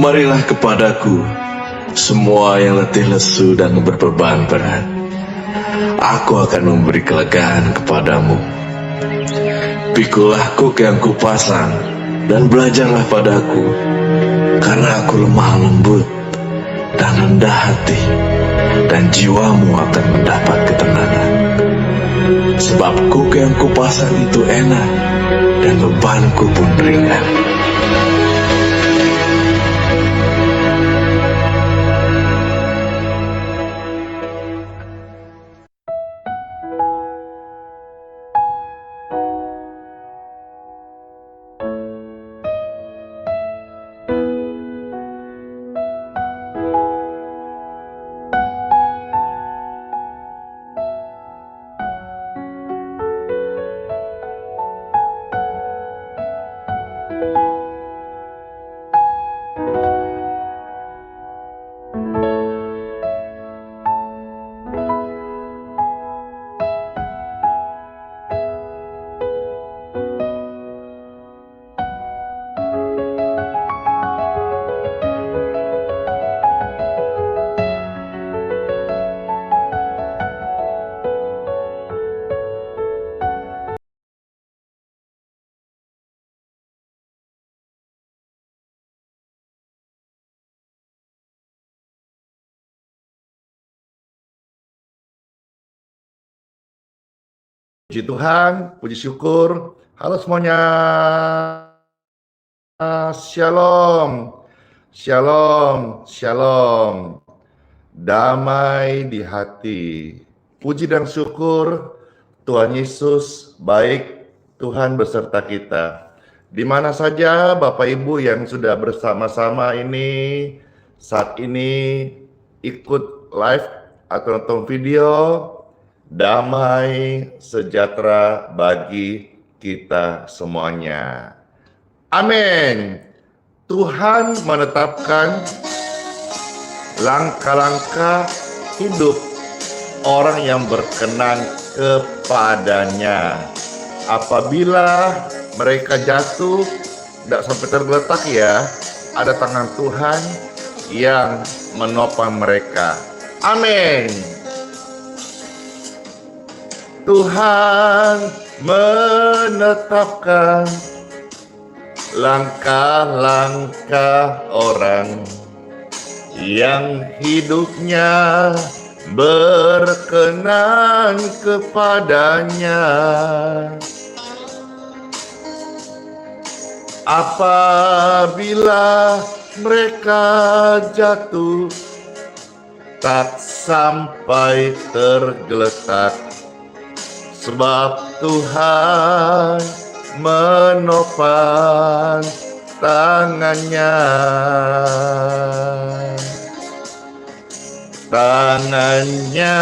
Marilah kepadaku, semua yang letih lesu dan berbeban berat. Aku akan memberi kelegaan kepadamu. Pikulah kuk yang kupasang, dan belajarlah padaku, karena aku lemah lembut dan rendah hati, dan jiwamu akan mendapat ketenangan. Sebab kuk yang kupasang itu enak, dan bebanku pun ringan. Puji Tuhan, puji syukur. Halo semuanya. Shalom. Shalom. Shalom. Damai di hati. Puji dan syukur Tuhan Yesus baik, Tuhan beserta kita. Di mana saja Bapak Ibu yang sudah bersama-sama ini saat ini ikut live atau nonton video, damai sejahtera bagi kita semuanya. Amin. Tuhan menetapkan langkah-langkah hidup orang yang berkenan kepadanya. Apabila mereka jatuh, tidak sampai tergeletak ya, ada tangan Tuhan yang menopang mereka. Amin. Tuhan menetapkan langkah-langkah orang yang hidupnya berkenan kepadanya. Apabila mereka jatuh, tak sampai tergeletak, sebab Tuhan menopang tangannya. Tangannya,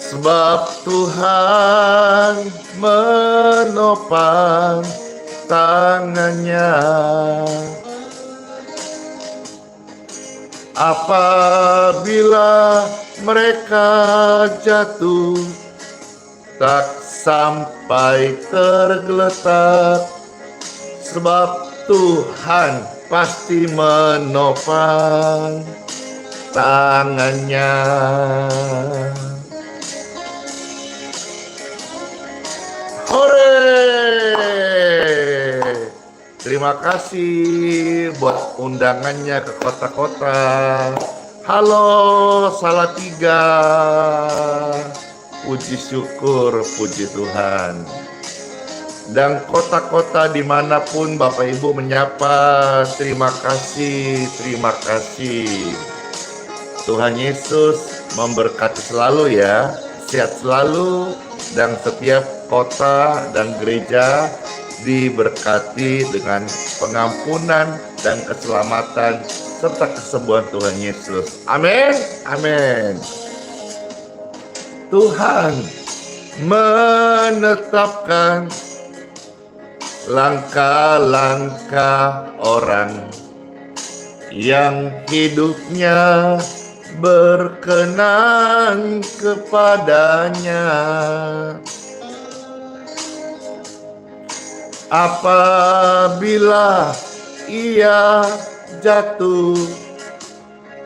sebab Tuhan menopang tangannya. Apabila mereka jatuh, tak sampai tergeletak, sebab Tuhan pasti menopang tangannya. Hore! Terima kasih buat undangannya ke kota-kota. Halo Salatiga. Puji syukur, puji Tuhan. Dan kota-kota dimanapun Bapak Ibu menyapa, terima kasih, terima kasih. Tuhan Yesus memberkati selalu ya, sehat selalu, dan setiap kota dan gereja diberkati dengan pengampunan dan keselamatan serta kesembuhan Tuhan Yesus. Amin, amin. Tuhan menetapkan langkah-langkah orang yang hidupnya berkenan kepadanya. Apabila ia jatuh,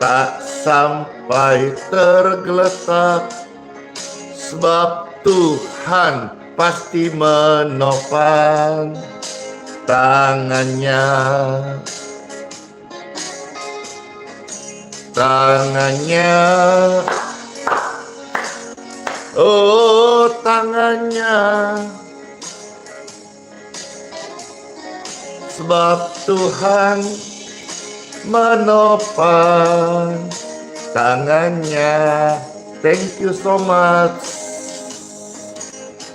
tak sampai tergeletak, sebab Tuhan pasti menopang tangannya. Oh tangannya, sebab Tuhan menopang tangannya. Thank you so much.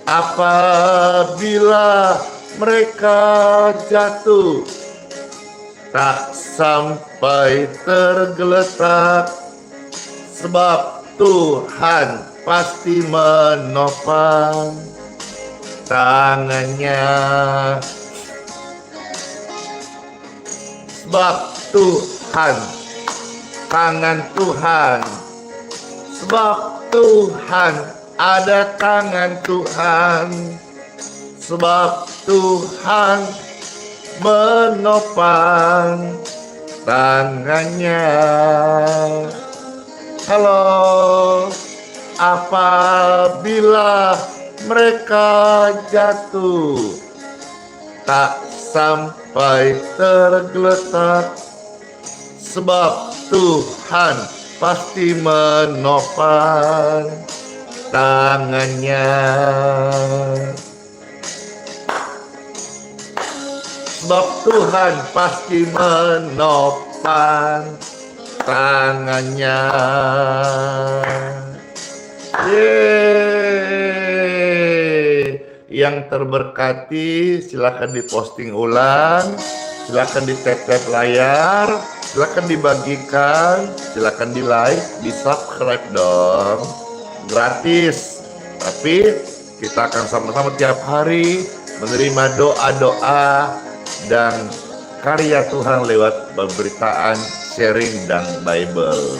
Apabila mereka jatuh, tak sampai tergeletak, sebab Tuhan pasti menopang tangannya. Sebab Tuhan, tangan Tuhan, sebab Tuhan, ada tangan Tuhan, sebab Tuhan menopang tangannya. Halo, apabila mereka jatuh, tak sampai tergeletak, sebab Tuhan pasti menopang tangannya. Sebab Tuhan pasti menopang tangannya. Yeay. Yang terberkati silakan diposting ulang, silakan di-tap layar, silakan dibagikan, silakan di like, di subscribe dong, gratis. Tapi kita akan sama-sama tiap hari menerima doa-doa dan karya Tuhan lewat pemberitaan, sharing, dan Bible.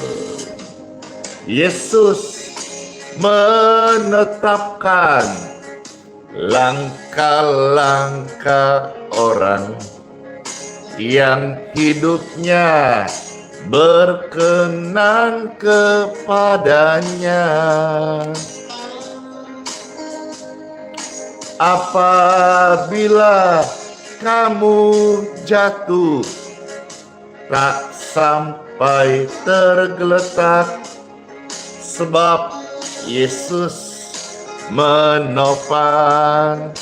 Yesus menetapkan langkah-langkah orang yang hidupnya berkenan kepadanya. Apabila kamu jatuh, tak sampai tergeletak, sebab Yesus menopang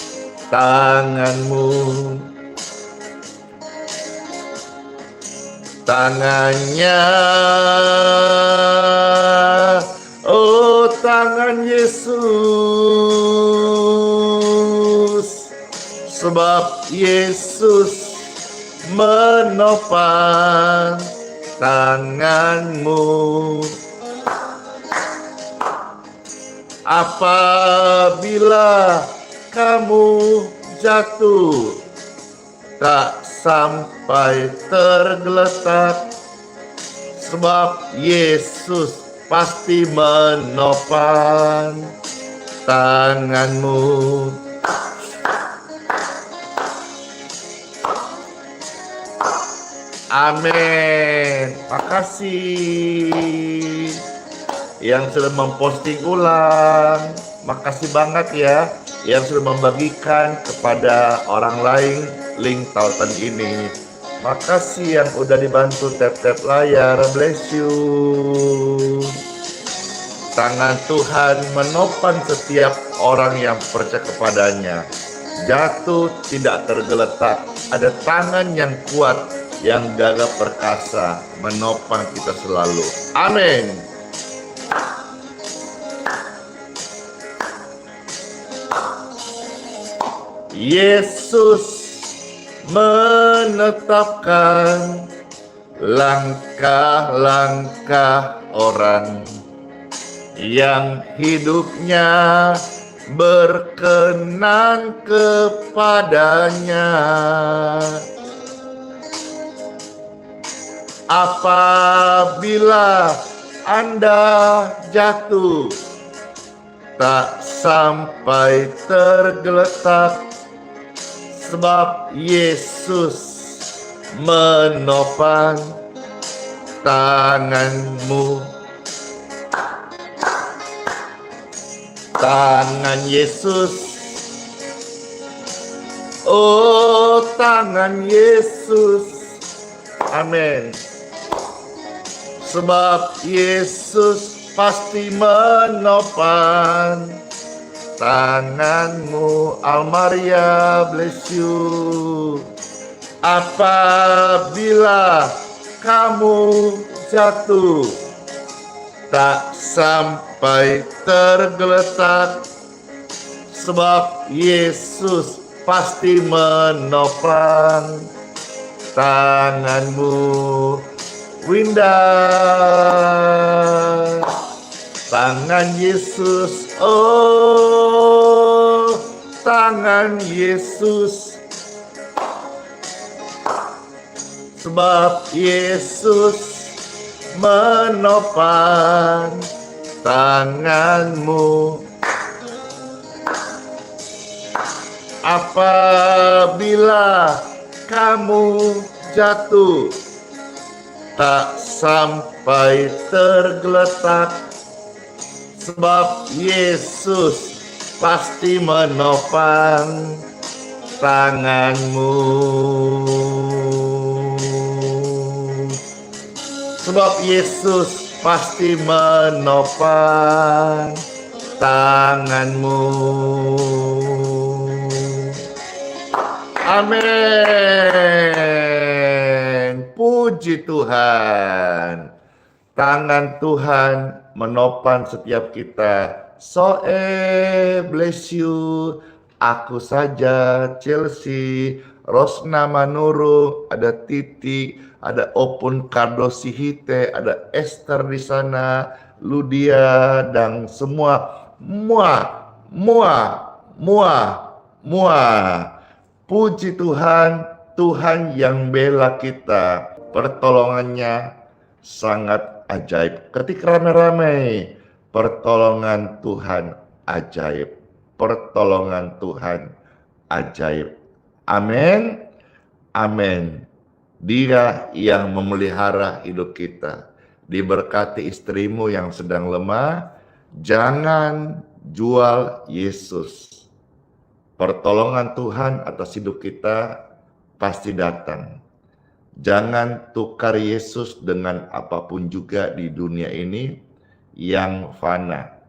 tanganmu. Tangannya, oh tangan Yesus, sebab Yesus menopang tanganmu. Apabila kamu jatuh, tak sampai tergeletak, sebab Yesus pasti menopang tanganmu. Amin. Makasih yang sudah memposting ulang, makasih banget ya yang sudah membagikan kepada orang lain link tautan ini. Makasih yang udah dibantu tap layar, bless you. Tangan Tuhan menopang setiap orang yang percaya kepadanya. Jatuh tidak tergeletak, ada tangan yang kuat, yang gagah perkasa menopang kita selalu. Amin. Yesus menetapkan langkah-langkah orang yang hidupnya berkenan kepadanya. Apabila Anda jatuh, tak sampai tergeletak, sebab Yesus menopang tanganmu. Tangan Yesus, oh tangan Yesus, amin. Sebab Yesus pasti menopang tanganmu. Almaria, bless you. Apabila kamu jatuh, tak sampai tergeletak, sebab Yesus pasti menopang tanganmu. Winda, tangan Yesus, oh tangan Yesus, sebab Yesus menopang tanganmu. Apabila kamu jatuh, tak sampai tergeletak, sebab Yesus pasti menopang tanganmu. Sebab Yesus pasti menopang tanganmu. Amin. Puji Tuhan. Tangan Tuhan menopang setiap kita. Bless you. Aku saja, Chelsea, Rosna Manuru, ada Titi, ada Opun Kardosihite, ada Esther di sana, Ludia, dan semua. Puji Tuhan, Tuhan yang bela kita, pertolongannya sangat ajaib. Ketika rame-rame, pertolongan Tuhan ajaib. Pertolongan Tuhan ajaib. Amin. Amin. Dia yang memelihara hidup kita. Diberkati istrimu yang sedang lemah. Jangan jual Yesus. Pertolongan Tuhan atas hidup kita pasti datang. Jangan tukar Yesus dengan apapun juga di dunia ini yang fana.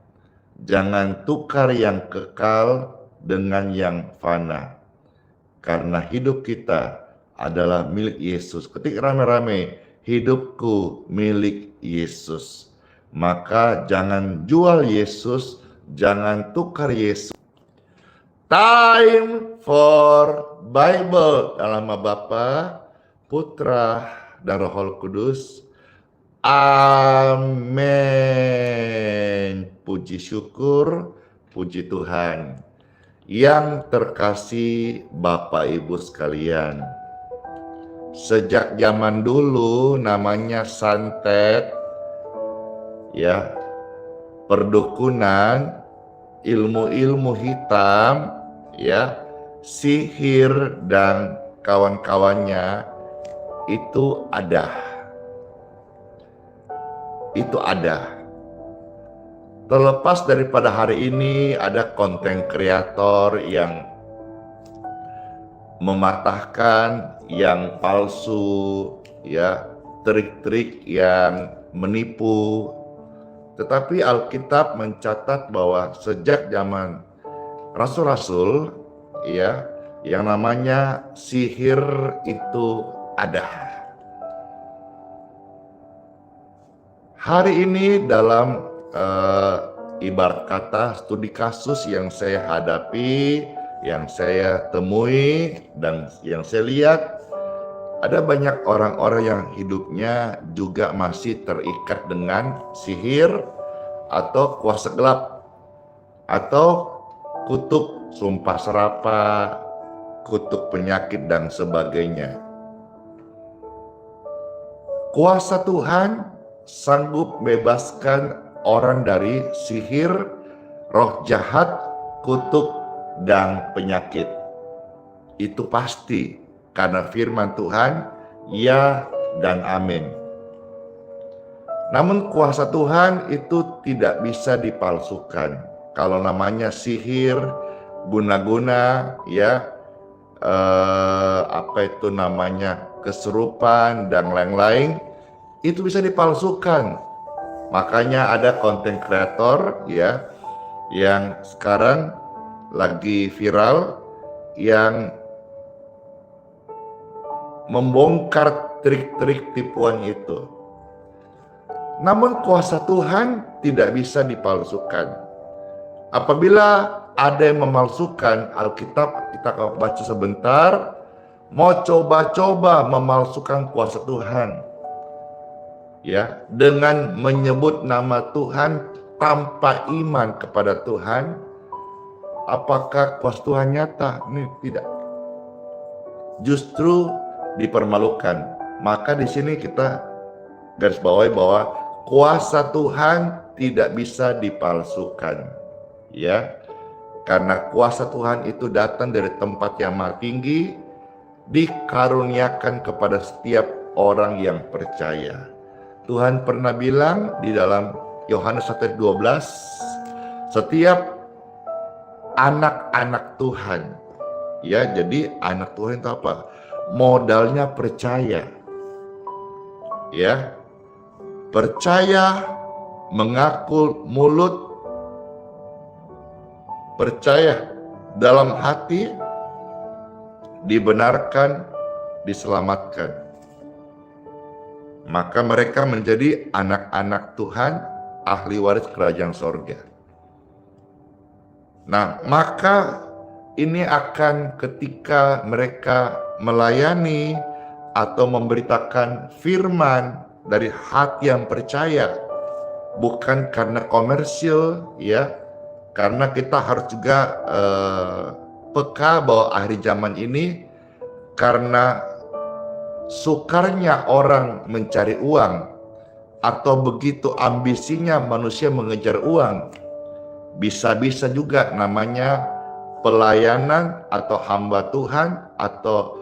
Jangan tukar yang kekal dengan yang fana. Karena hidup kita adalah milik Yesus. Ketika rame-rame, hidupku milik Yesus. Maka jangan jual Yesus, jangan tukar Yesus. Time for Bible dalam nama Bapa, Putra, dan Roh Kudus. Amin. Puji syukur, puji Tuhan. Yang terkasih Bapak Ibu sekalian, sejak zaman dulu namanya santet, ya, perdukunan, ilmu-ilmu hitam, ya, sihir dan kawan-kawannya itu ada. Itu ada. Terlepas daripada hari ini ada konten kreator yang mematahkan, yang palsu, ya, trik-trik yang menipu. Tetapi Alkitab mencatat bahwa sejak zaman rasul-rasul, ya, yang namanya sihir itu ada. Hari ini dalam ibarat kata studi kasus yang saya hadapi, yang saya temui, dan yang saya lihat, ada banyak orang-orang yang hidupnya juga masih terikat dengan sihir atau kuasa gelap atau kutuk sumpah serapah, kutuk penyakit dan sebagainya. Kuasa Tuhan sanggup bebaskan orang dari sihir, roh jahat, kutuk, dan penyakit. Itu pasti karena firman Tuhan, ya dan amin. Namun kuasa Tuhan itu tidak bisa dipalsukan. Kalau namanya sihir, guna-guna, ya, kesurupan dan lain-lain, itu bisa dipalsukan. Makanya ada konten kreator, ya, yang sekarang lagi viral, yang membongkar trik-trik tipuan itu. Namun kuasa Tuhan tidak bisa dipalsukan. Apabila ada yang memalsukan Alkitab, kita akan baca sebentar, mau coba-coba memalsukan kuasa Tuhan, ya, dengan menyebut nama Tuhan tanpa iman kepada Tuhan, apakah kuasa Tuhan nyata? Ini tidak. Justru dipermalukan. Maka di sini kita garis bawahi bahwa kuasa Tuhan tidak bisa dipalsukan, ya, karena kuasa Tuhan itu datang dari tempat yang maha tinggi, dikaruniakan kepada setiap orang yang percaya. Tuhan pernah bilang di dalam Yohanes 1:12, setiap anak-anak Tuhan, ya, jadi anak Tuhan itu apa? Modalnya percaya, ya, percaya, mengaku mulut, percaya dalam hati, dibenarkan, diselamatkan. Maka mereka menjadi anak-anak Tuhan, ahli waris kerajaan sorga. Nah, maka ini akan ketika mereka melayani atau memberitakan firman dari hati yang percaya, bukan karena komersil, ya, karena kita harus juga peka bahwa akhir zaman ini karena sukarnya orang mencari uang atau begitu ambisinya manusia mengejar uang, bisa-bisa juga namanya pelayanan atau hamba Tuhan atau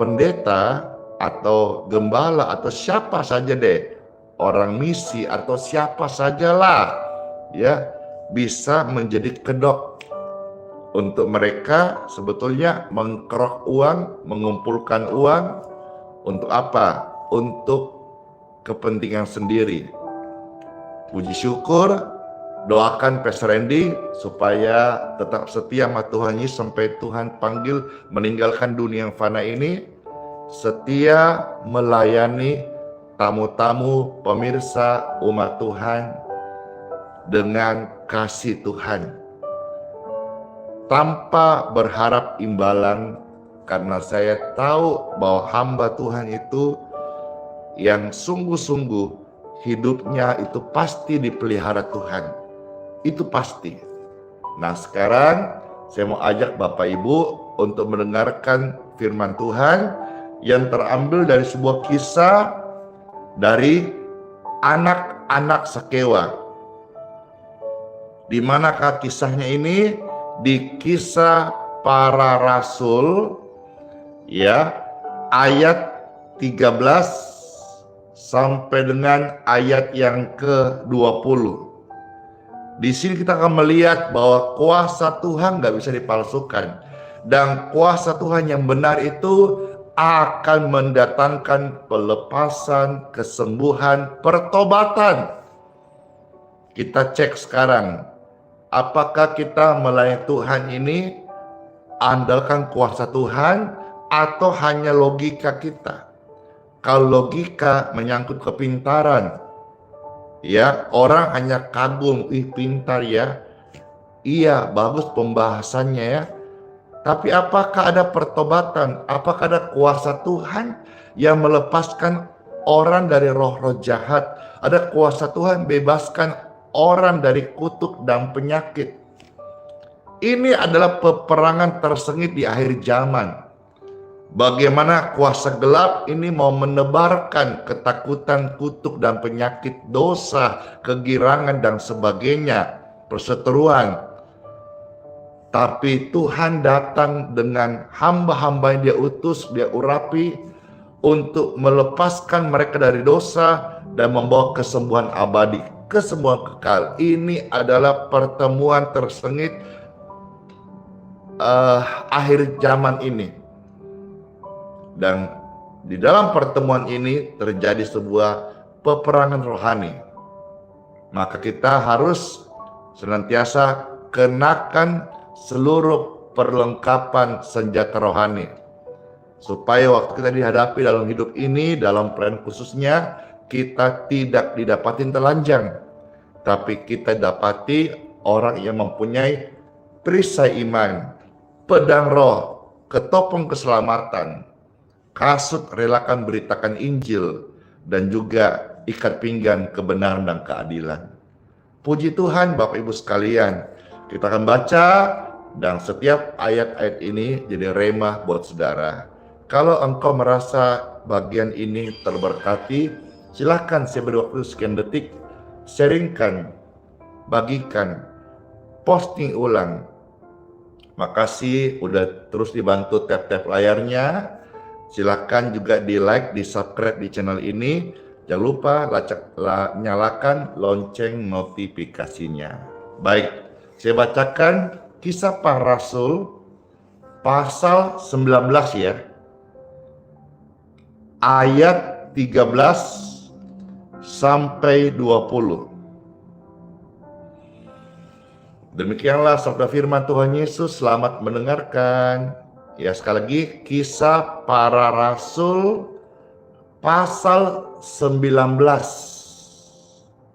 pendeta atau gembala atau siapa saja deh, orang misi atau siapa sajalah, ya, bisa menjadi kedok untuk mereka sebetulnya mengkerok uang, mengumpulkan uang untuk apa? Untuk kepentingan sendiri. Puji syukur, doakan Pastor Randy supaya tetap setia sama Tuhan Yesus sampai Tuhan panggil meninggalkan dunia yang fana ini, setia melayani tamu-tamu, pemirsa, umat Tuhan dengan kasih Tuhan, tanpa berharap imbalan, karena saya tahu bahwa hamba Tuhan itu yang sungguh-sungguh hidupnya itu pasti dipelihara Tuhan. Itu pasti. Nah, sekarang saya mau ajak Bapak Ibu untuk mendengarkan firman Tuhan yang terambil dari sebuah kisah dari anak-anak Sakewa. Di manakah kisahnya ini? Di Kisah Para Rasul, ya, ayat 13 sampai dengan ayat yang ke-20. Di sini kita akan melihat bahwa kuasa Tuhan gak bisa dipalsukan. Dan kuasa Tuhan yang benar itu akan mendatangkan pelepasan, kesembuhan, pertobatan. Kita cek sekarang, apakah kita melayani Tuhan ini andalkan kuasa Tuhan atau hanya logika kita? Kalau logika menyangkut kepintaran, ya, orang hanya kagum, ih pintar ya, iya bagus pembahasannya ya, tapi apakah ada pertobatan? Apakah ada kuasa Tuhan yang melepaskan orang dari roh-roh jahat? Ada kuasa Tuhan bebaskan orang dari kutuk dan penyakit? Ini adalah peperangan tersengit di akhir zaman. Bagaimana kuasa gelap ini mau menebarkan ketakutan, kutuk, dan penyakit dosa, kegirangan, dan sebagainya, perseteruan. Tapi Tuhan datang dengan hamba-hamba yang dia utus, dia urapi untuk melepaskan mereka dari dosa dan membawa kesembuhan abadi, kesembuhan kekal. Ini adalah pertemuan tersengit akhir zaman ini. Dan di dalam pertemuan ini terjadi sebuah peperangan rohani. Maka kita harus senantiasa kenakan seluruh perlengkapan senjata rohani. Supaya waktu kita dihadapi dalam hidup ini, dalam plan khususnya, kita tidak didapatin telanjang. Tapi kita dapati orang yang mempunyai perisai iman, pedang roh, ketopeng keselamatan, kasut relakan beritakan Injil, dan juga ikat pinggang kebenaran dan keadilan. Puji Tuhan Bapak Ibu sekalian, kita akan baca dan setiap ayat-ayat ini jadi rema buat saudara. Kalau engkau merasa bagian ini terberkati, silakan saya beri waktu sekian detik, sharingkan, bagikan, posting ulang. Makasih udah terus dibantu tap-tap layarnya. Silakan juga di like, di subscribe di channel ini. Jangan lupa nyalakan lonceng notifikasinya. Baik, saya bacakan Kisah Para Rasul pasal 19 ya. Ayat 13 sampai 20. Demikianlah sabda firman Tuhan Yesus, selamat mendengarkan. Ya, sekali lagi Kisah Para Rasul pasal 19.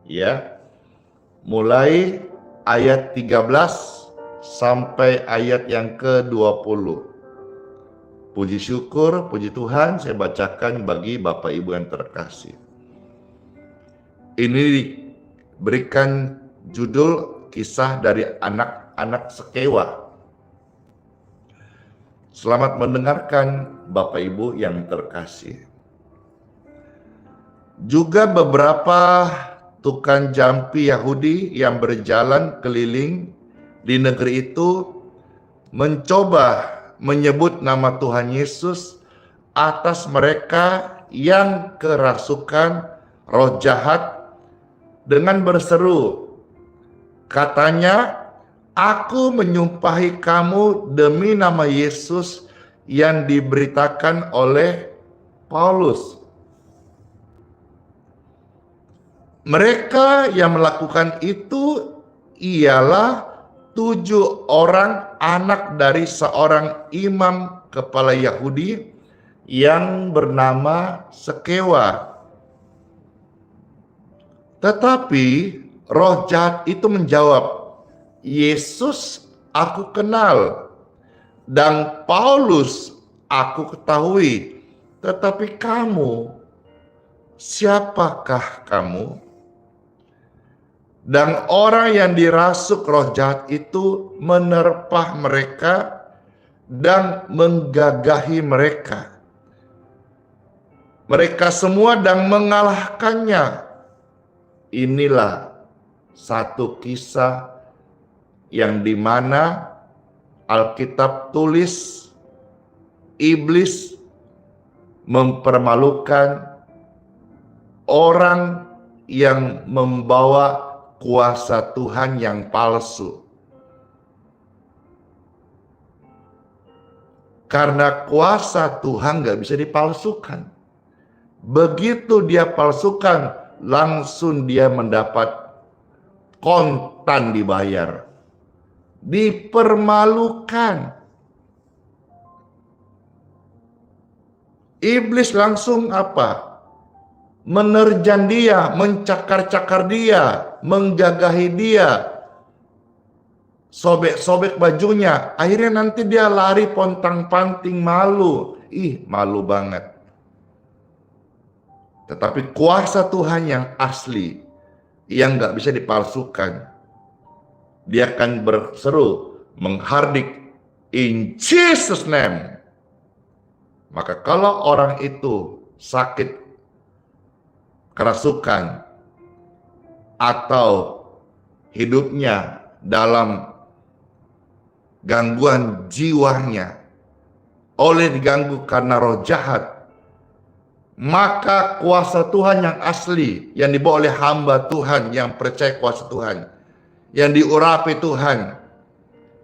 Ya. Mulai ayat 13 sampai ayat yang ke-20. Puji syukur, puji Tuhan, saya bacakan bagi Bapak Ibu yang terkasih. Ini diberikan judul kisah dari anak-anak Sekewa. Selamat mendengarkan Bapak Ibu yang terkasih. Juga beberapa tukang jampi Yahudi yang berjalan keliling di negeri itu mencoba menyebut nama Tuhan Yesus atas mereka yang kerasukan roh jahat dengan berseru, katanya, aku menyumpahi kamu demi nama Yesus yang diberitakan oleh Paulus. Mereka yang melakukan itu ialah 7 orang anak dari seorang imam kepala Yahudi yang bernama Sekewa. Tetapi roh jahat itu menjawab, Yesus aku kenal, dan Paulus aku ketahui, tetapi kamu, siapakah kamu? Dan orang yang dirasuk roh jahat itu menerpah mereka dan menggagahi mereka. Mereka semua dan mengalahkannya. Inilah satu kisah yang dimana Alkitab tulis iblis mempermalukan orang yang membawa kuasa Tuhan yang palsu. Karena kuasa Tuhan gak bisa dipalsukan. Begitu dia palsukan, langsung dia mendapat kontan dibayar. Dipermalukan. Iblis langsung apa? Menerjang dia, mencakar-cakar dia, menggagahi dia, sobek-sobek bajunya. Akhirnya nanti dia lari pontang-panting malu. Ih, malu banget. Tetapi kuasa Tuhan yang asli, yang gak bisa dipalsukan, dia akan berseru, menghardik, in Jesus name. Maka kalau orang itu sakit kerasukan atau hidupnya dalam gangguan jiwanya oleh diganggu karena roh jahat, maka kuasa Tuhan yang asli yang dibawa oleh hamba Tuhan yang percaya kuasa Tuhan, yang diurapi Tuhan,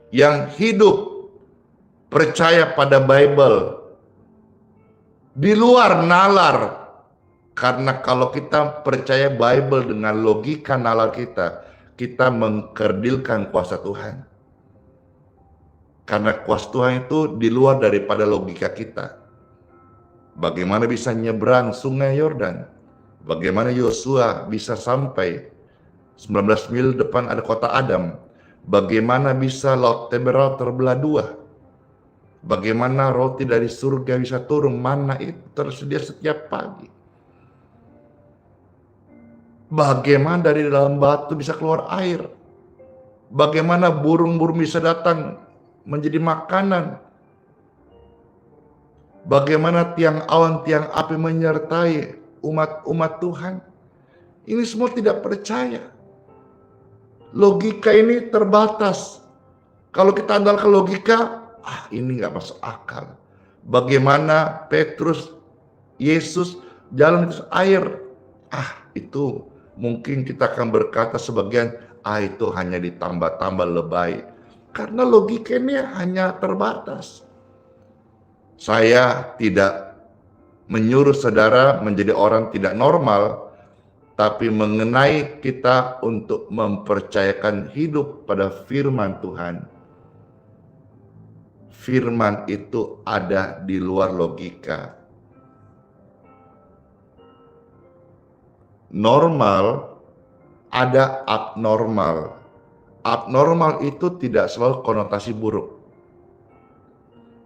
yang hidup percaya pada Bible di luar nalar. Karena kalau kita percaya Bible dengan logika nalar kita mengkerdilkan kuasa Tuhan. Karena kuasa Tuhan itu di luar daripada logika kita. Bagaimana bisa nyebrang sungai Yordan? Bagaimana Yosua bisa sampai 19 mil depan ada kota Adam? Bagaimana bisa Laut Teberau terbelah dua? Bagaimana roti dari surga bisa turun? Mana itu tersedia setiap pagi. Bagaimana dari dalam batu bisa keluar air? Bagaimana burung-burung bisa datang menjadi makanan? Bagaimana tiang awan, tiang api menyertai umat Tuhan? Ini semua tidak percaya. Logika ini terbatas. Kalau kita andalkan logika, ini nggak masuk akal. Bagaimana Petrus, Yesus jalan di air? Itu mungkin kita akan berkata sebagian, itu hanya ditambah-tambah lebay. Karena logika ini hanya terbatas. Saya tidak menyuruh saudara menjadi orang tidak normal, tapi mengenai kita untuk mempercayakan hidup pada firman Tuhan. Firman itu ada di luar logika. Normal, ada abnormal. Abnormal itu tidak selalu konotasi buruk.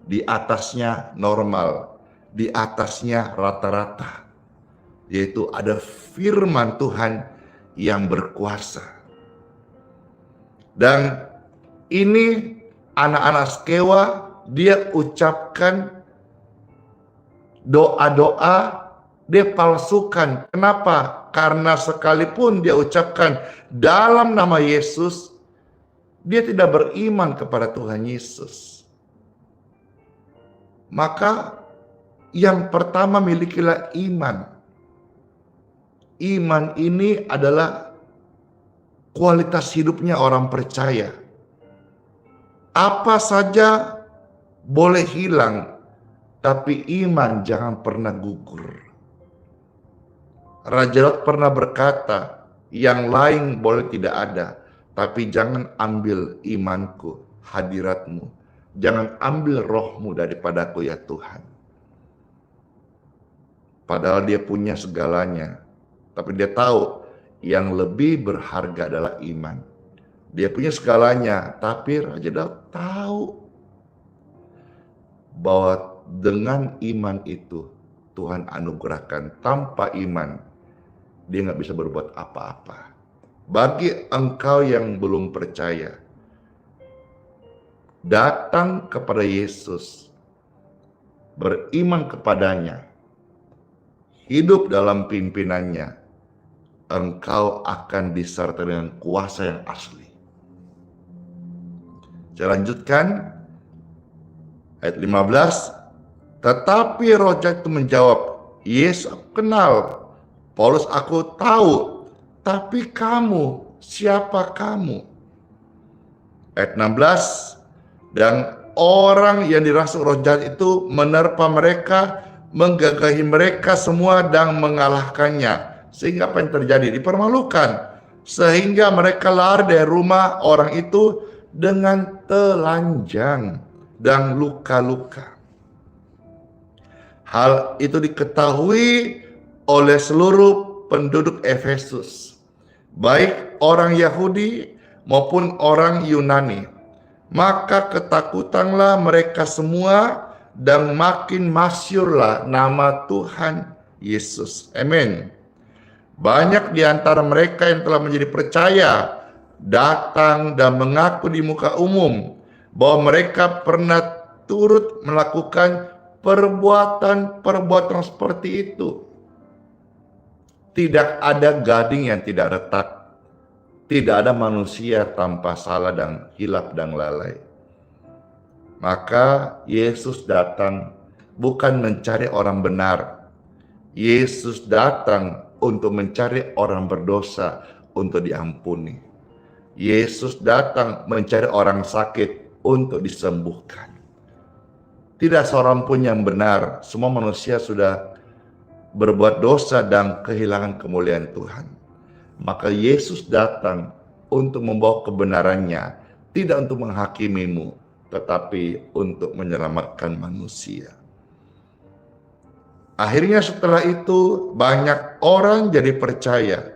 Di atasnya normal, di atasnya rata-rata. Yaitu ada firman Tuhan yang berkuasa. Dan ini anak-anak Skewa, dia ucapkan doa-doa, dia palsukan. Kenapa? Karena sekalipun dia ucapkan dalam nama Yesus, dia tidak beriman kepada Tuhan Yesus. Maka yang pertama milikilah iman. Iman ini adalah kualitas hidupnya orang percaya. Apa saja boleh hilang, tapi iman jangan pernah gugur. Raja Daud pernah berkata, yang lain boleh tidak ada, tapi jangan ambil imanku, hadiratmu. Jangan ambil rohmu daripadaku ya Tuhan. Padahal dia punya segalanya, tapi dia tahu yang lebih berharga adalah iman. Dia punya segalanya, tapi Raja Daud tahu bahwa dengan iman itu Tuhan anugerahkan. Tanpa iman dia nggak bisa berbuat apa-apa. Bagi engkau yang belum percaya, datang kepada Yesus, beriman kepadanya, hidup dalam pimpinannya, engkau akan disertai dengan kuasa yang asli. Saya lanjutkan ayat 15. Tetapi roh jahat itu menjawab, Yesus aku kenal, Paulus aku tahu, tapi kamu, siapa kamu? Ayat 16. Dan orang yang dirasuk roh jahat itu menerpa mereka, menggagahi mereka semua dan mengalahkannya. Sehingga apa yang terjadi? Dipermalukan. Sehingga mereka lari dari rumah orang itu dengan telanjang dan luka-luka. Hal itu diketahui oleh seluruh penduduk Efesus, baik orang Yahudi maupun orang Yunani. Maka ketakutanlah mereka semua dan makin masyhurlah nama Tuhan Yesus. Amin. Banyak di antara mereka yang telah menjadi percaya datang dan mengaku di muka umum bahwa mereka pernah turut melakukan perbuatan-perbuatan seperti itu. Tidak ada gading yang tidak retak. Tidak ada manusia tanpa salah dan hilaf dan lalai. Maka Yesus datang bukan mencari orang benar. Yesus datang untuk mencari orang berdosa untuk diampuni. Yesus datang mencari orang sakit untuk disembuhkan. Tidak seorang pun yang benar. Semua manusia sudah berbuat dosa dan kehilangan kemuliaan Tuhan. Maka Yesus datang untuk membawa kebenarannya, tidak untuk menghakimimu, tetapi untuk menyelamatkan manusia. Akhirnya setelah itu banyak orang jadi percaya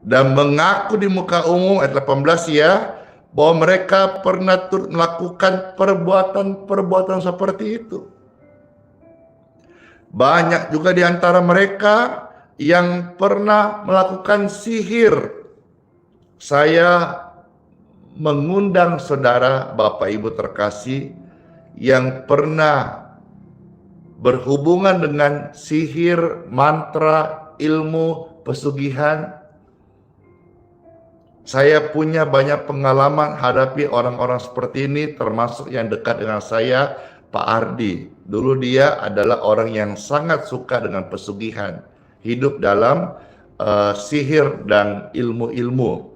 dan mengaku di muka umum, ayat 18 ya, bahwa mereka pernah melakukan perbuatan-perbuatan seperti itu. Banyak juga di antara mereka yang pernah melakukan sihir. Saya mengundang saudara, Bapak Ibu terkasih, yang pernah berhubungan dengan sihir, mantra, ilmu, pesugihan. Saya punya banyak pengalaman hadapi orang-orang seperti ini, termasuk yang dekat dengan saya, Pak Ardi. Dulu dia adalah orang yang sangat suka dengan pesugihan, hidup dalam sihir dan ilmu-ilmu.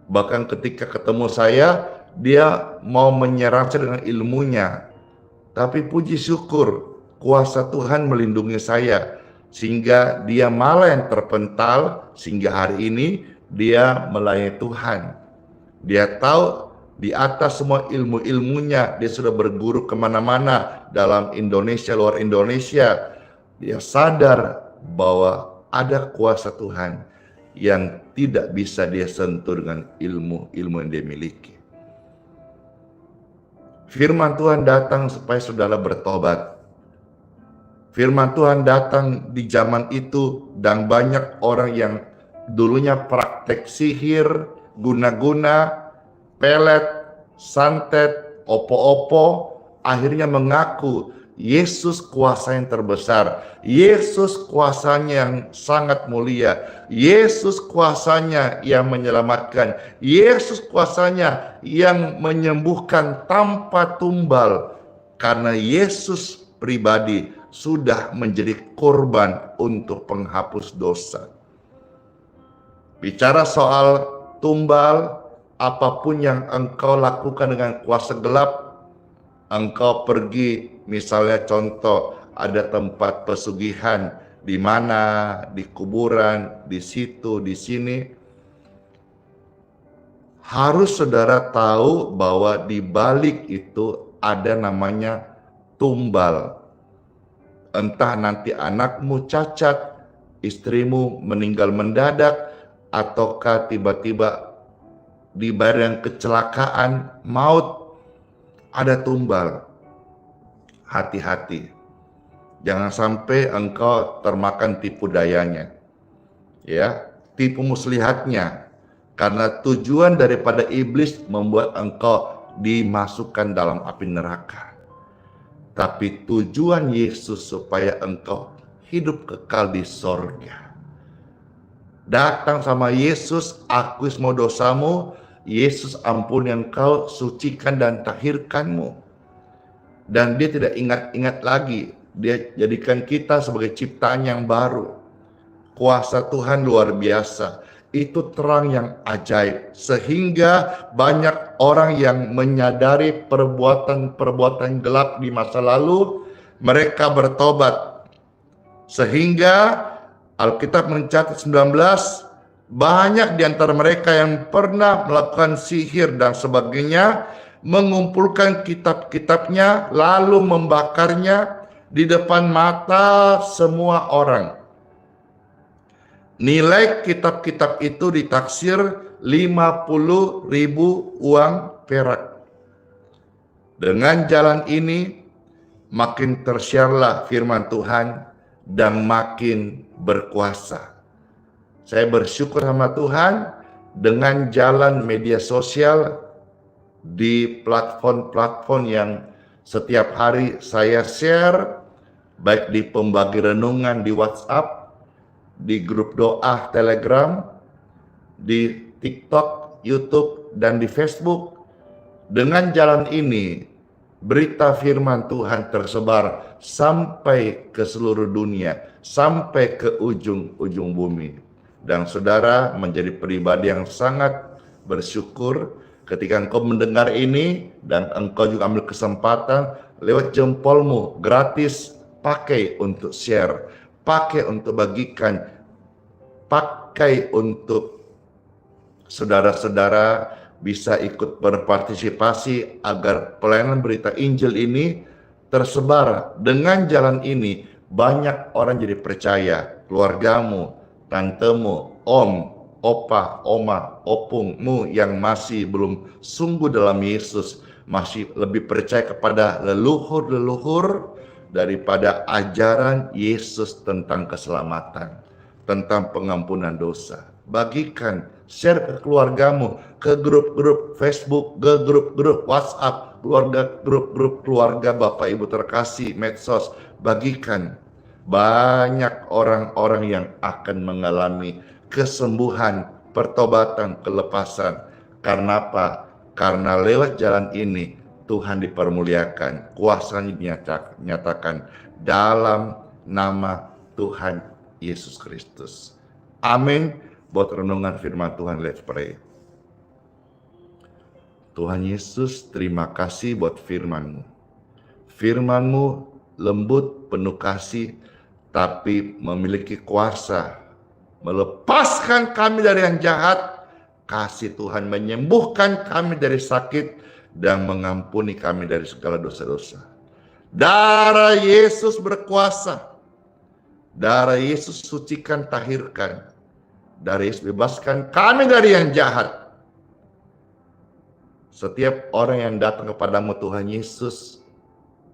Bahkan ketika ketemu saya, dia mau menyerang saya dengan ilmunya. Tapi puji syukur, kuasa Tuhan melindungi saya, sehingga dia malah yang terpental, sehingga hari ini dia melayani Tuhan. Dia tahu di atas semua ilmu-ilmunya, dia sudah berguru kemana-mana dalam Indonesia, luar Indonesia. Dia sadar bahwa ada kuasa Tuhan yang tidak bisa dia sentuh dengan ilmu-ilmu yang dia miliki. Firman Tuhan datang supaya saudara bertobat. Firman Tuhan datang di zaman itu, dan banyak orang yang dulunya praktek sihir, guna-guna, pelet, santet, opo-opo, akhirnya mengaku Yesus kuasa yang terbesar, Yesus kuasanya yang sangat mulia, Yesus kuasanya yang menyelamatkan, Yesus kuasanya yang menyembuhkan tanpa tumbal, karena Yesus pribadi sudah menjadi korban untuk penghapus dosa. Bicara soal tumbal, apapun yang engkau lakukan dengan kuasa gelap, engkau pergi, misalnya contoh, ada tempat pesugihan, di mana, di kuburan, di situ, di sini, harus saudara tahu bahwa di balik itu ada namanya tumbal. Entah nanti anakmu cacat, istrimu meninggal mendadak, ataukah tiba-tiba di barang kecelakaan, maut, ada tumbal. Hati-hati, jangan sampai engkau termakan tipu dayanya, ya, tipu muslihatnya, karena tujuan daripada iblis membuat engkau dimasukkan dalam api neraka. Tapi tujuan Yesus supaya engkau hidup kekal di sorga. Datang sama Yesus, akui semua dosamu, Yesus ampuni engkau, sucikan dan tahirkanmu. Dan dia tidak ingat-ingat lagi, dia jadikan kita sebagai ciptaan yang baru. Kuasa Tuhan luar biasa, itu terang yang ajaib, sehingga banyak orang yang menyadari perbuatan-perbuatan gelap di masa lalu, mereka bertobat. Sehingga Alkitab mencatat 19, banyak di antara mereka yang pernah melakukan sihir dan sebagainya, mengumpulkan kitab-kitabnya lalu membakarnya di depan mata semua orang. Nilai kitab-kitab itu ditaksir 50.000 uang perak. Dengan jalan ini makin tersiarlah firman Tuhan dan makin berkuasa. Saya bersyukur sama Tuhan, dengan jalan media sosial di platform-platform yang Setiap hari saya share, baik di pembagi renungan di WhatsApp, di grup doa Telegram, di TikTok, YouTube, dan di Facebook. Dengan jalan ini, berita firman Tuhan tersebar sampai ke seluruh dunia, sampai ke ujung-ujung bumi. Dan saudara menjadi pribadi yang sangat bersyukur ketika engkau mendengar ini dan engkau juga ambil kesempatan lewat jempolmu gratis, pakai untuk share, pakai untuk bagikan, pakai untuk saudara-saudara bisa ikut berpartisipasi agar pelayanan berita Injil ini tersebar. Dengan jalan ini banyak orang jadi percaya, keluargamu, tantemu, om, opa, oma, opungmu yang masih belum sungguh dalam Yesus, masih lebih percaya kepada leluhur-leluhur daripada ajaran Yesus tentang keselamatan, tentang pengampunan dosa. Bagikan, share ke keluargamu, ke grup-grup Facebook, ke grup-grup WhatsApp, grup-grup keluarga Bapak Ibu terkasih, medsos. Bagikan. Banyak orang-orang yang akan mengalami kesembuhan, pertobatan, kelepasan. Karena apa? Karena lewat jalan ini Tuhan dipermuliakan, kuasanya dinyatakan dalam nama Tuhan Yesus Kristus. Amin. Buat renungan firman Tuhan, let's pray. Tuhan Yesus, terima kasih buat firman-Mu. Firman-Mu lembut, penuh kasih, tapi memiliki kuasa melepaskan kami dari yang jahat. Kasih Tuhan menyembuhkan kami dari sakit dan mengampuni kami dari segala dosa-dosa. Darah Yesus berkuasa. Darah Yesus sucikan, tahirkan. Darah Yesus bebaskan kami dari yang jahat. Setiap orang yang datang kepadamu Tuhan Yesus,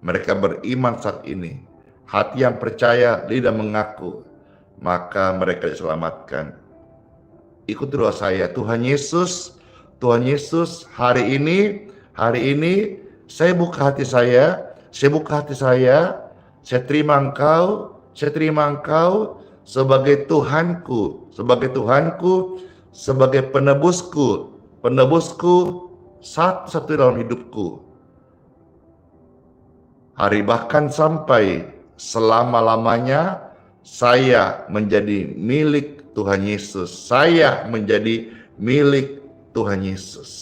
mereka beriman saat ini. Hati yang percaya, lidah mengaku, maka mereka diselamatkan. Ikut doa saya, Tuhan Yesus, hari ini saya buka hati saya, saya terima Engkau sebagai Tuhanku, sebagai penebusku satu-satu dalam hidupku. Hari bahkan sampai selama-lamanya saya menjadi milik Tuhan Yesus. Saya menjadi milik Tuhan Yesus.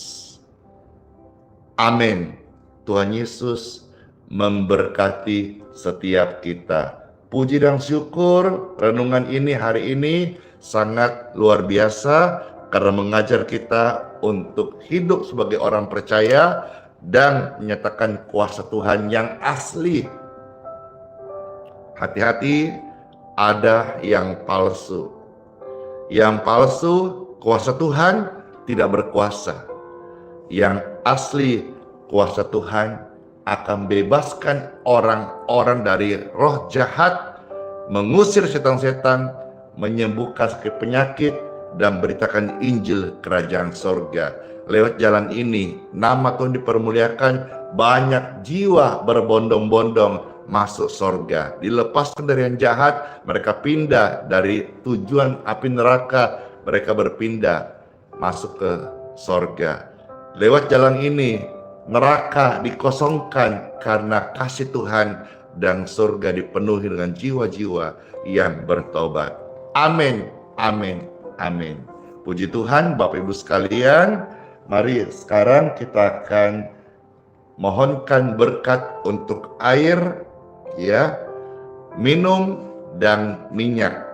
Amin. Tuhan Yesus memberkati setiap kita. Puji dan syukur renungan ini hari ini sangat luar biasa karena mengajar kita untuk hidup sebagai orang percaya dan menyatakan kuasa Tuhan yang asli. Hati-hati, ada yang palsu. Yang palsu, kuasa Tuhan tidak berkuasa. Yang asli, kuasa Tuhan akan bebaskan orang-orang dari roh jahat, mengusir setan-setan, menyembuhkan sakit penyakit, dan beritakan Injil kerajaan sorga. Lewat jalan ini, nama Tuhan dipermuliakan, banyak jiwa berbondong-bondong masuk sorga. Dilepaskan dari yang jahat, mereka pindah dari tujuan api neraka, mereka berpindah masuk ke sorga. Lewat jalan ini, neraka dikosongkan karena kasih Tuhan dan surga dipenuhi dengan jiwa-jiwa yang bertobat. Amin, amin, amin. Puji Tuhan, Bapak Ibu sekalian, mari sekarang kita akan mohonkan berkat untuk air, ya, minum dan minyak.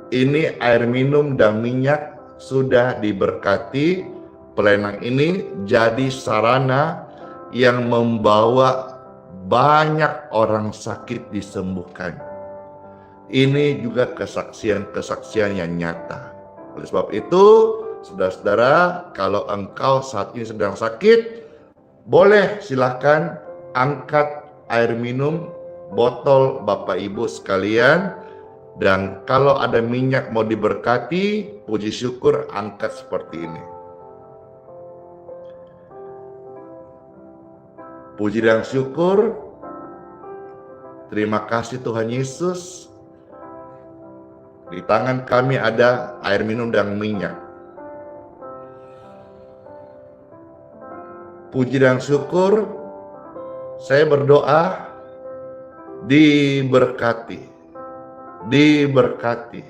Ini air minum dan minyak sudah diberkati. Pelayanan ini jadi sarana yang membawa banyak orang sakit disembuhkan. Ini juga kesaksian-kesaksian yang nyata. Oleh sebab itu, saudara-saudara, kalau engkau saat ini sedang sakit, boleh silakan angkat air minum botol Bapak Ibu sekalian. Dan kalau ada minyak mau diberkati, puji syukur angkat seperti ini. Puji dan syukur. Terima kasih Tuhan Yesus. Di tangan kami ada air minum dan minyak. Puji dan syukur. Saya berdoa diberkati, diberkati,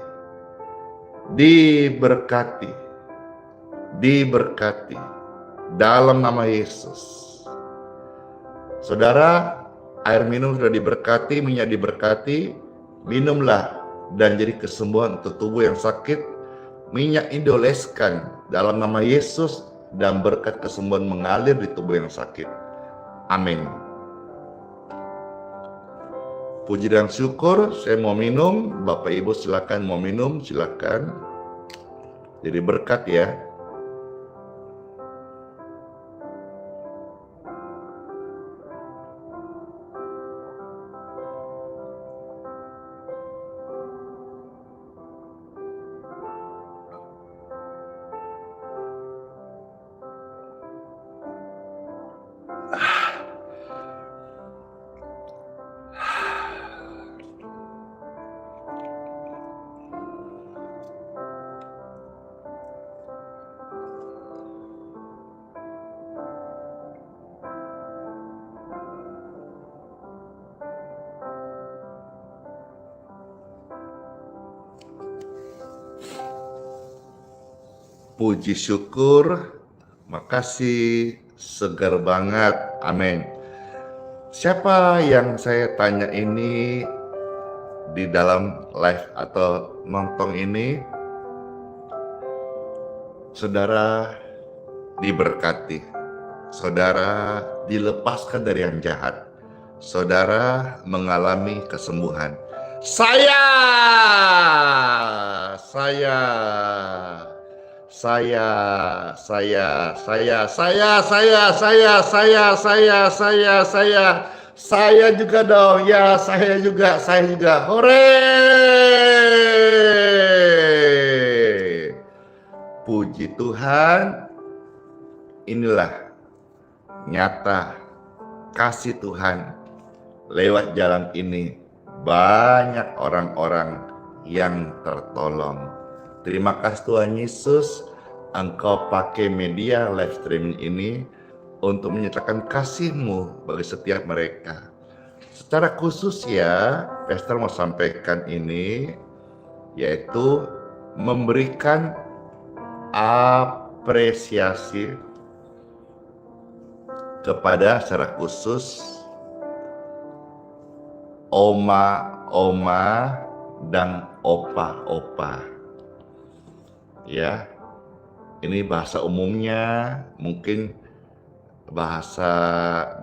diberkati, diberkati dalam nama Yesus. Saudara, air minum sudah diberkati, minyak diberkati, minumlah dan jadi kesembuhan untuk tubuh yang sakit. Minyak ini dioleskan dalam nama Yesus dan berkat kesembuhan mengalir di tubuh yang sakit. Amin. Puji dan syukur, saya mau minum. Bapak Ibu silakan mau minum, silakan. Jadi berkat ya. Puji syukur, makasih, segar banget, amin. Siapa yang saya tanya ini di dalam live atau nonton ini? Saudara diberkati, saudara dilepaskan dari yang jahat, saudara mengalami kesembuhan. Saya juga dong. Ya, saya juga. Hore! Puji Tuhan. Inilah nyata kasih Tuhan. Lewat jalan ini banyak orang-orang yang tertolong. Terima kasih Tuhan Yesus, Engkau pakai media live streaming ini untuk menyatakan kasih-Mu bagi setiap mereka. Secara khusus ya, Pastor mau sampaikan ini, yaitu memberikan apresiasi kepada secara khusus oma dan opa. Ya, ini bahasa umumnya, mungkin bahasa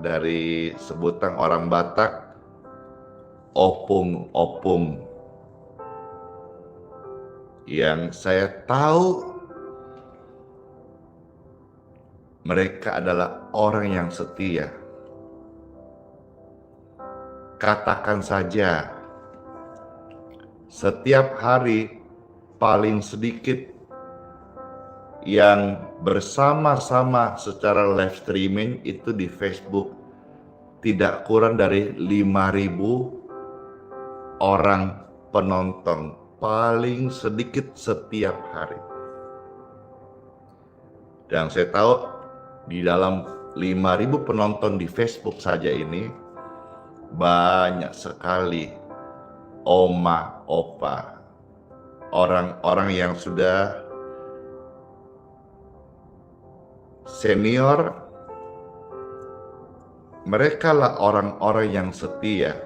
dari sebutan orang Batak, opung. Yang saya tahu mereka adalah orang yang setia. Katakan saja, setiap hari paling sedikit yang bersama-sama secara live streaming itu di Facebook tidak kurang dari 5.000 orang penonton, paling sedikit setiap hari. Dan saya tahu di dalam 5.000 penonton di Facebook saja ini banyak sekali oma, opa, orang-orang yang sudah senior. Mereka lah orang-orang yang setia,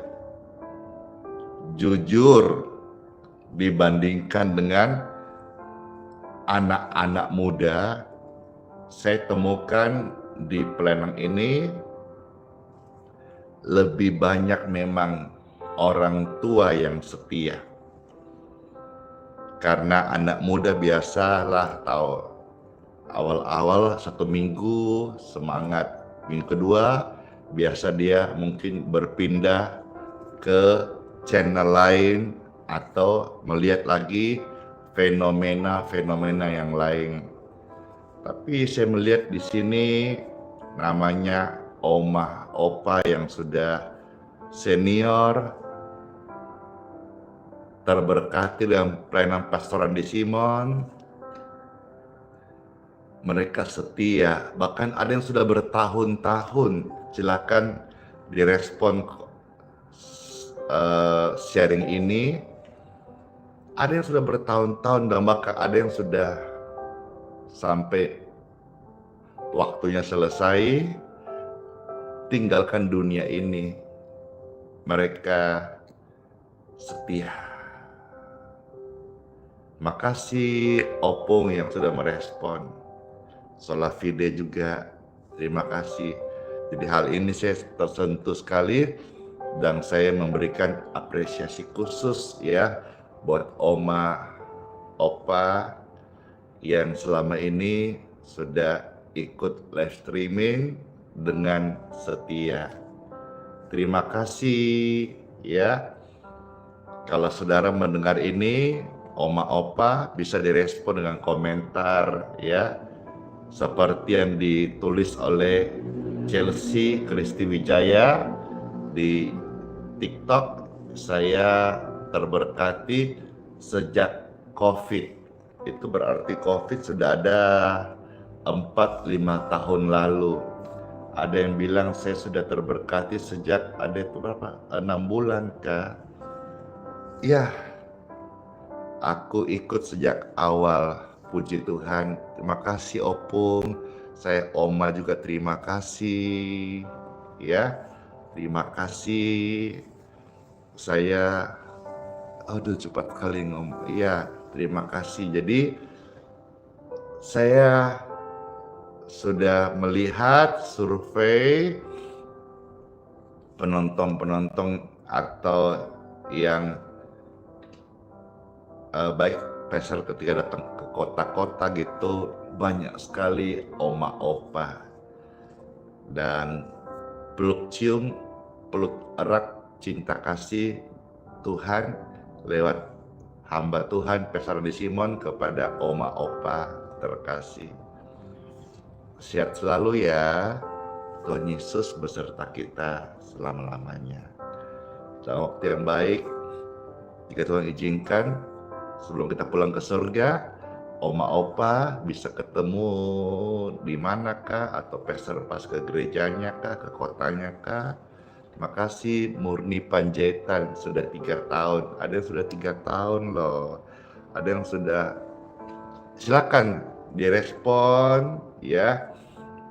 jujur dibandingkan dengan anak-anak muda. Saya temukan di pelayanan ini lebih banyak memang orang tua yang setia. Karena anak muda biasalah tahu, awal-awal 1 minggu semangat, minggu kedua biasa dia mungkin berpindah ke channel lain atau melihat lagi fenomena yang lain. Tapi saya melihat di sini namanya oma, opa yang sudah senior, terberkati dengan pelayanan pastoran di Simon. Mereka setia, bahkan ada yang sudah bertahun-tahun. Silakan direspon sharing ini. Ada yang sudah bertahun-tahun dan bahkan ada yang sudah sampai waktunya selesai tinggalkan dunia ini. Mereka setia. Makasih Opung yang sudah merespon. Solafide juga, terima kasih. Jadi hal ini saya tersentuh sekali dan saya memberikan apresiasi khusus ya buat oma, opa yang selama ini sudah ikut live streaming dengan setia. Terima kasih ya. Kalau saudara mendengar ini, oma opa bisa direspon dengan komentar ya. Seperti yang ditulis oleh Chelsea Kristi Wijaya di TikTok, saya terberkati sejak COVID. Itu berarti COVID sudah ada 4-5 tahun lalu. Ada yang bilang saya sudah terberkati sejak ada itu berapa? 6 bulan kah? Ya, aku ikut sejak awal. Puji Tuhan. Terima kasih Opung. Saya Oma juga terima kasih. Ya, terima kasih. Saya aduh cepat kali ngomong. Iya, terima kasih. Jadi saya sudah melihat survei penonton-penonton atau yang baik Pastor ketika datang ke kota-kota gitu banyak sekali oma opa dan peluk cium, peluk erat cinta kasih Tuhan lewat hamba Tuhan Pastor Adi Simon kepada oma opa terkasih. Sehat selalu ya. Tuhan Yesus beserta kita selama-lamanya. Dalam waktu yang baik, jika Tuhan izinkan, sebelum kita pulang ke surga, oma opa bisa ketemu di manakah atau pastor pas ke gerejanya kah, ke kotanya kah. Terima kasih Murni Panjaitan sudah 3 tahun. Ada yang sudah 3 tahun loh. Ada yang sudah, silakan direspon ya.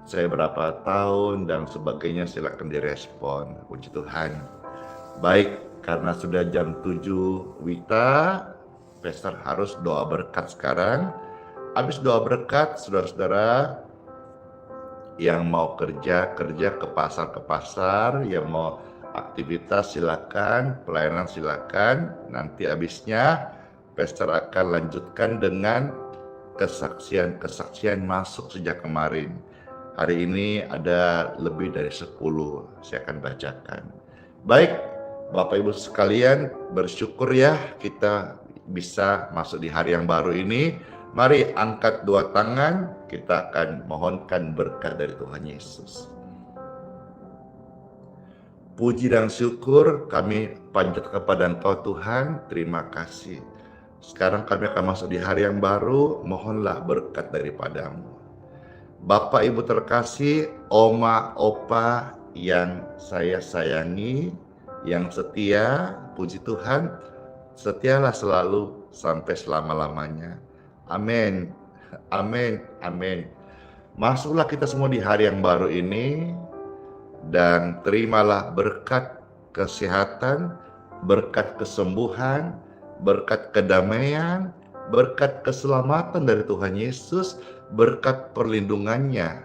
Saya berapa tahun dan sebagainya silakan direspon. Puji Tuhan. Baik, karena sudah jam 7 Wita, Pastor harus doa berkat sekarang. Habis doa berkat, saudara-saudara yang mau kerja ke pasar, yang mau aktivitas silakan, pelayanan silakan. Nanti habisnya Pastor akan lanjutkan dengan kesaksian masuk sejak kemarin. Hari ini ada lebih dari 10, saya akan bacakan. Baik, Bapak Ibu sekalian, bersyukur ya kita bisa masuk di hari yang baru ini. Mari angkat 2 tangan, kita akan mohonkan berkat dari Tuhan Yesus. Puji dan syukur kami panjatkan kepada Engkau Tuhan, terima kasih. Sekarang kami akan masuk di hari yang baru, mohonlah berkat daripada-Mu. Bapak Ibu terkasih, oma opa yang saya sayangi, yang setia, puji Tuhan, setialah selalu sampai selama-lamanya. Amin, amin, amin. Masuklah kita semua di hari yang baru ini dan terimalah berkat kesehatan, berkat kesembuhan, berkat kedamaian, berkat keselamatan dari Tuhan Yesus, berkat perlindungannya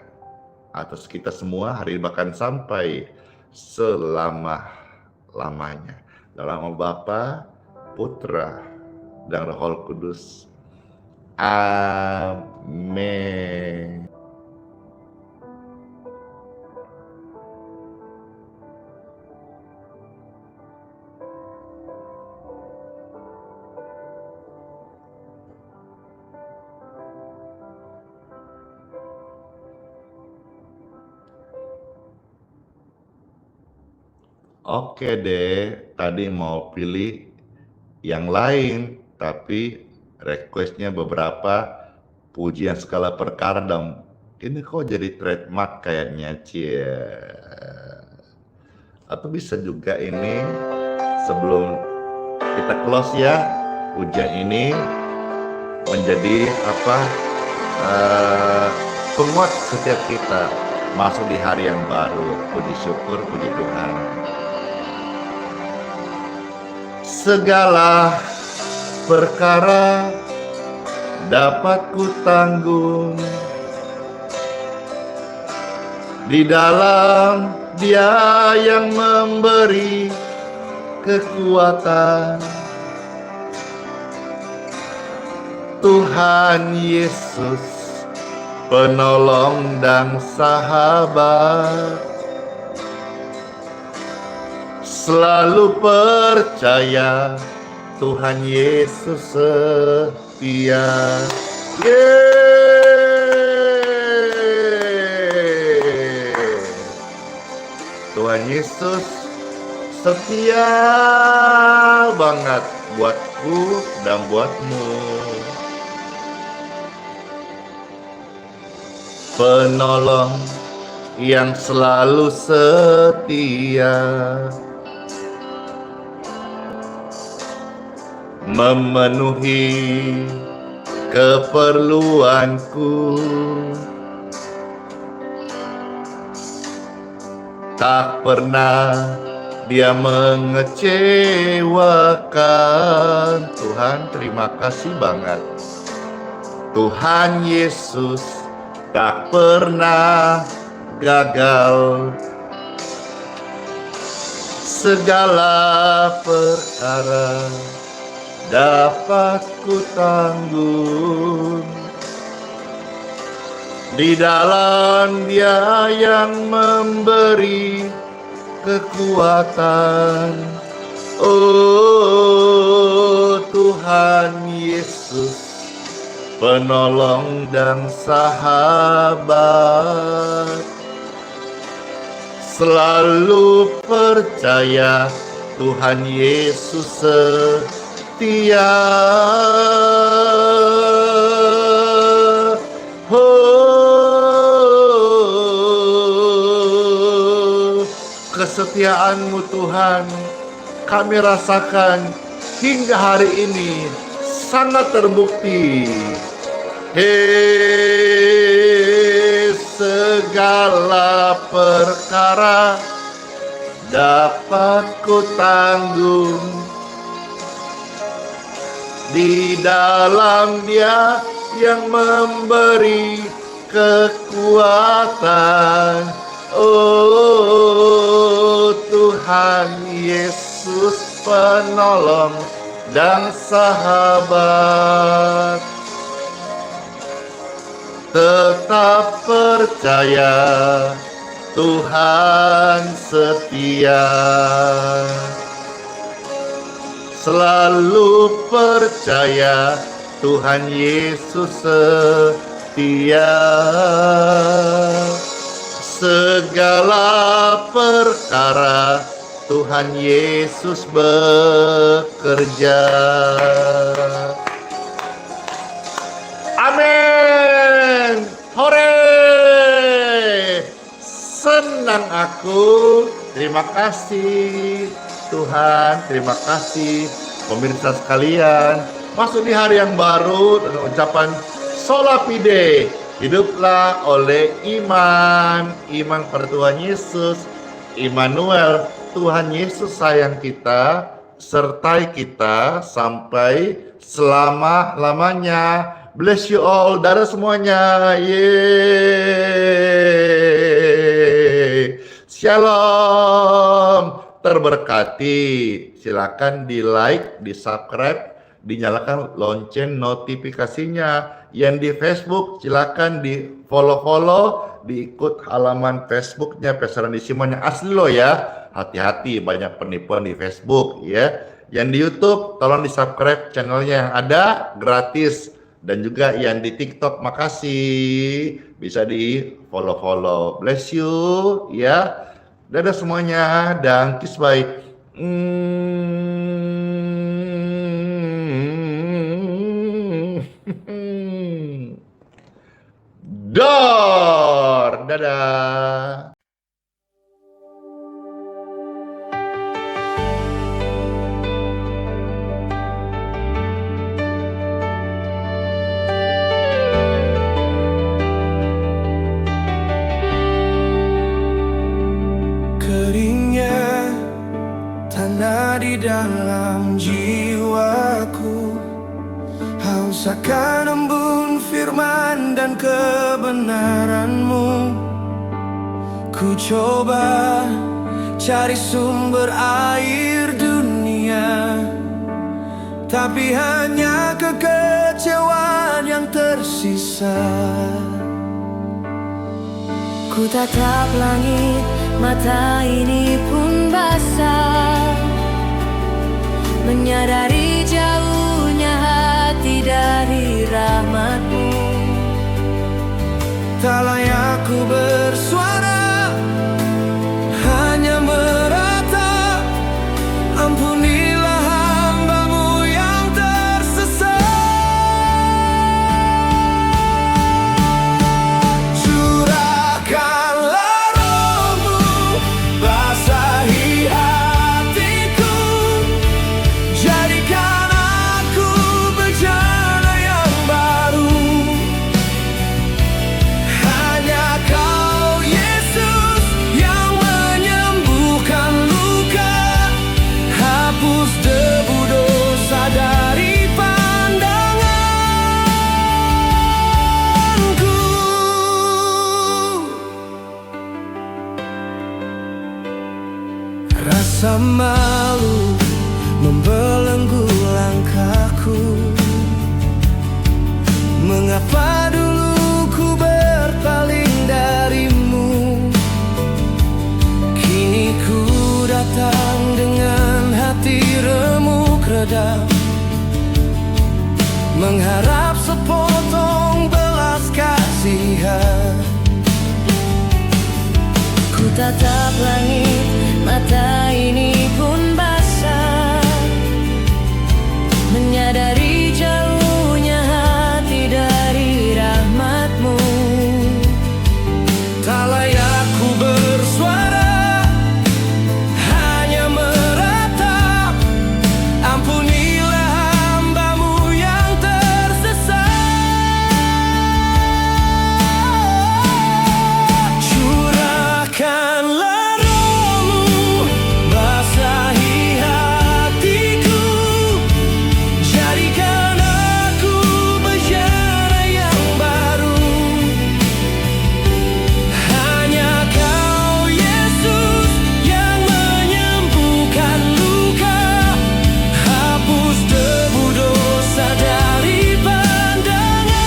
atas kita semua hari ini bahkan sampai selama-lamanya. Dalam nama Bapa, Putra, dan Roh Kudus. Amin. Oke deh, tadi mau pilih yang lain, tapi requestnya beberapa pujian segala perkara dan ini kok jadi trademark kayaknya, cie. Atau bisa juga ini sebelum kita close ya, pujian ini menjadi apa eh, penguat setiap kita masuk di hari yang baru. Puji syukur, puji Tuhan. Segala perkara dapat ku tanggung di dalam Dia yang memberi kekuatan. Tuhan Yesus, penolong dan sahabat, selalu percaya Tuhan Yesus setia. Tuhan Yesus setia banget buatku dan buatmu. Penolong yang selalu setia, memenuhi keperluanku. Tak pernah Dia mengecewakan. Tuhan, terima kasih banget. Tuhan Yesus tak pernah gagal. Segala perkara dapat ku tanggung di dalam Dia yang memberi kekuatan. Oh Tuhan Yesus, penolong dan sahabat, selalu percaya Tuhan Yesus setia. Kesetiaan-Mu Tuhan kami rasakan hingga hari ini sangat terbukti. Segala perkara dapat ku tanggung di dalam Dia yang memberi kekuatan. Oh Tuhan Yesus, penolong dan sahabat, tetap percaya Tuhan setia. Selalu percaya Tuhan Yesus setia. Segala perkara Tuhan Yesus bekerja. Amin. Hore. Senang aku. Terima kasih Tuhan. Terima kasih pemirsa sekalian. Masuk di hari yang baru dengan ucapan Sola Fide. Hiduplah oleh iman pada Tuhan Yesus, Immanuel, Tuhan Yesus sayang kita, sertai kita sampai selama-lamanya. Bless you all, dadah semuanya. Yeay. Shalom, terberkati. Silakan di like, di subscribe, dinyalakan lonceng notifikasinya. Yang di Facebook silakan di follow, diikut halaman Facebooknya Pesaran di Simon yang asli loh ya. Hati-hati, banyak penipuan di Facebook ya. Yang di YouTube tolong di subscribe channelnya yang ada gratis, dan juga yang di TikTok makasih bisa di follow. Bless you ya. Dadah semuanya dan kiss bye. Dor, dadah. Keringnya tanah di dalam jiwaku, haus akan embun firman dan kebenaran-Mu. Ku coba cari sumber air dunia, tapi hanya kekecewaan yang tersisa. Ku tatap langit, mata ini pun basah, menyadari jauhnya hati dari rahmat-Mu. Tak layak ku bersuara, hanya meratap. Ampunilah hamba-Mu yang tersesat. Curahkanlah Roh-Mu, basahi hatiku, jadikan aku bejana yang baru. Hanya Kau Yesus yang menyembuhkan luka, hapus debu dosa dari pandanganku. Rasa malu membelenggu langkahku. Mengapa dulu ku berpaling dari-Mu? Kini ku datang dengan hati remuk redam, mengharap sepotong belas kasihan. Ku tatap langit, mata ini pun basah, menyadari jauhnya hati dari rahmat-Mu. Tak layak ku bersuara, hanya meratap. Ampunilah hamba-Mu yang tersesat. Curahkanlah Roh-Mu, basahi hatiku, jadikan aku bejana yang baru. Hanya Kau Yesus yang menyembuhkan luka, hapus debu dosa dari pandanganku.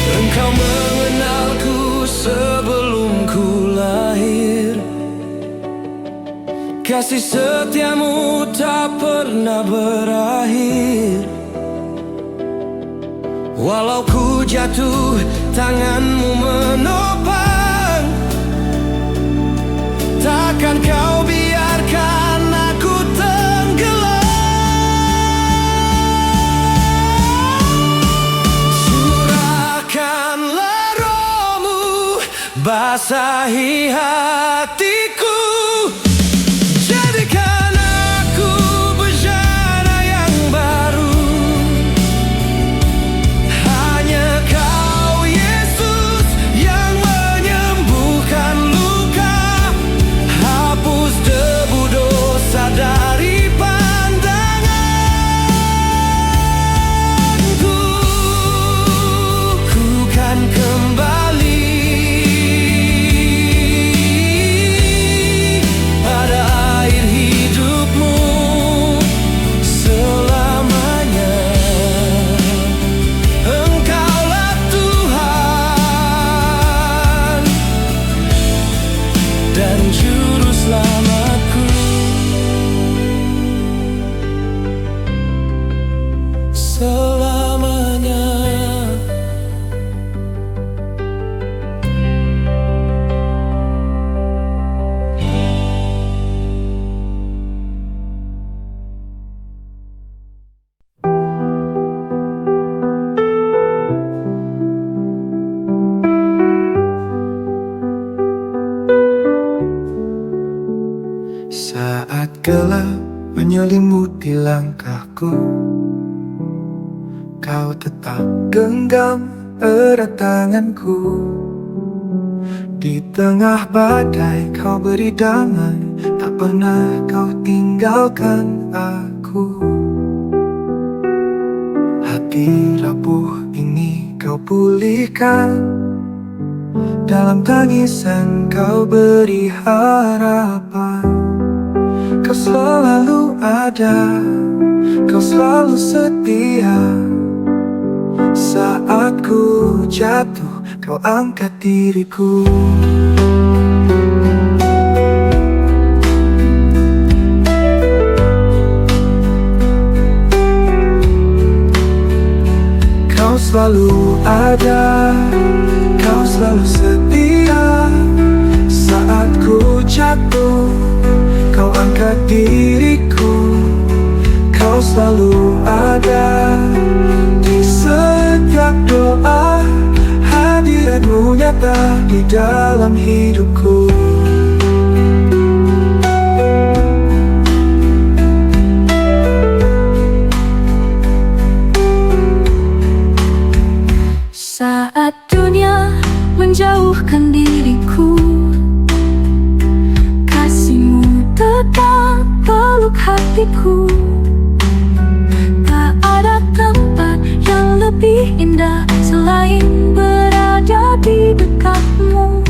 Engkau mengenalku sebelum ku lahir, kasih setia-Mu tak pernah berakhir. Walau ku jatuh, tangan-Mu menopang. Takkan Kau biarkan aku tenggelam. Curahkanlah Roh-Mu, basahi hatiku, jadikan aku bejana yang baru. Hanya Kau Yesus yang menyembuhkan luka, hapus debu dosa dari pandanganku. Ku kan kembali Saat gelap menyelimuti langkahku, kau tetap genggam erat tanganku. Di tengah badai kau beri damai, tak pernah kau tinggalkan aku. Hati rapuh ini kau pulihkan, dalam tangisan kau beri harapan. Kau selalu ada, kau selalu setia. Saat ku jatuh, kau angkat diriku. Kau selalu ada, kau selalu setia. Saat ku jatuh, kau angkat diriku. Kau selalu ada di setiap doa. Hadiratmu nyata di dalam hidupku. Saat dunia menjauhkan diriku, kasih-Mu tetap peluk hatiku. Tak ada tempat yang lebih indah selain berada di dekat-Mu.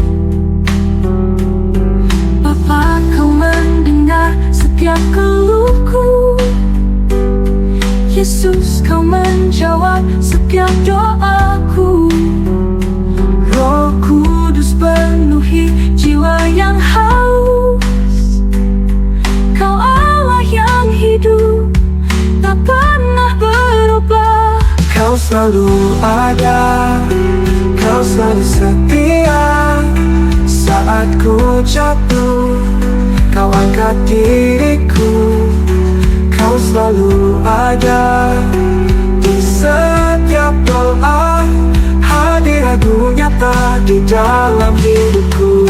Bapa, Kau mendengar setiap keluhku. Yesus, Kau menjawab setiap doaku. Roh Kudus penuhi jiwa yang haus. Kau Allah yang hidup, tak pernah berubah. Kau selalu ada, kau selalu setia. Saat ku jatuh, kau angkat diriku. Kau selalu ada di setiap doa. Hadirat-Mu nyata di dalam hidupku.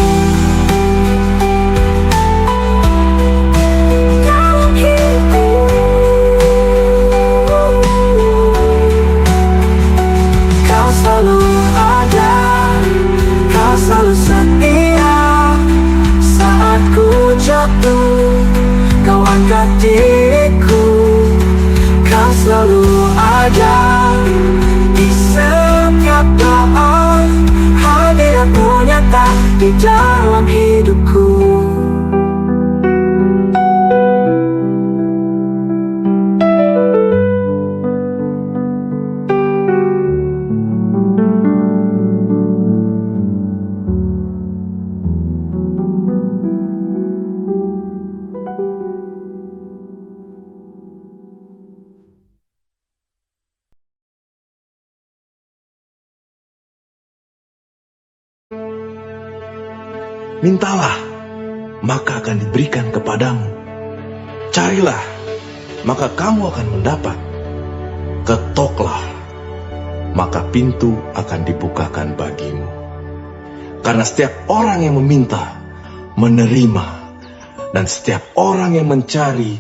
Dalam hidupku. Kau selalu ada, kau selalu setia. Saat ku jatuh, kau angkat diriku. Kau selalu ada di setiap doa. Hadirat-Mu nyata di dalam hidupku. Mintalah, maka akan diberikan kepadamu. Carilah, maka kamu akan mendapat. Ketoklah, maka pintu akan dibukakan bagimu. Karena setiap orang yang meminta, menerima. Dan setiap orang yang mencari,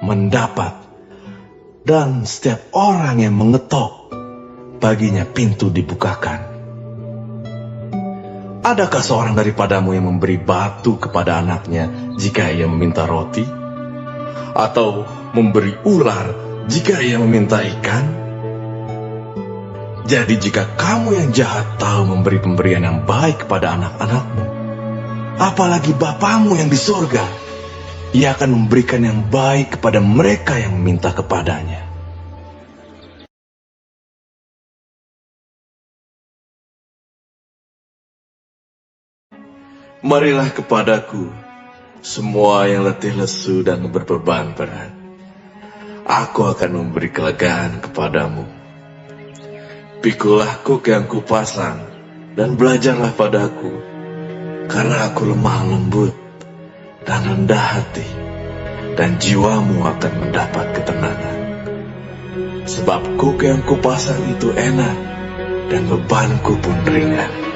mendapat. Dan setiap orang yang mengetok, baginya pintu dibukakan. Adakah seorang daripadamu yang memberi batu kepada anaknya jika ia meminta roti? Atau memberi ular jika ia meminta ikan? Jadi jika kamu yang jahat tahu memberi pemberian yang baik kepada anak-anakmu, apalagi Bapamu yang di surga, Ia akan memberikan yang baik kepada mereka yang meminta kepadanya. Marilah kepadaku, semua yang letih lesu dan berbeban berat. Aku akan memberi kelegaan kepadamu. Pikulah kuk yang kupasang, dan belajarlah padaku, karena aku lemah lembut dan rendah hati, dan jiwamu akan mendapat ketenangan. Sebab kuk yang kupasang itu enak, dan bebanku pun ringan.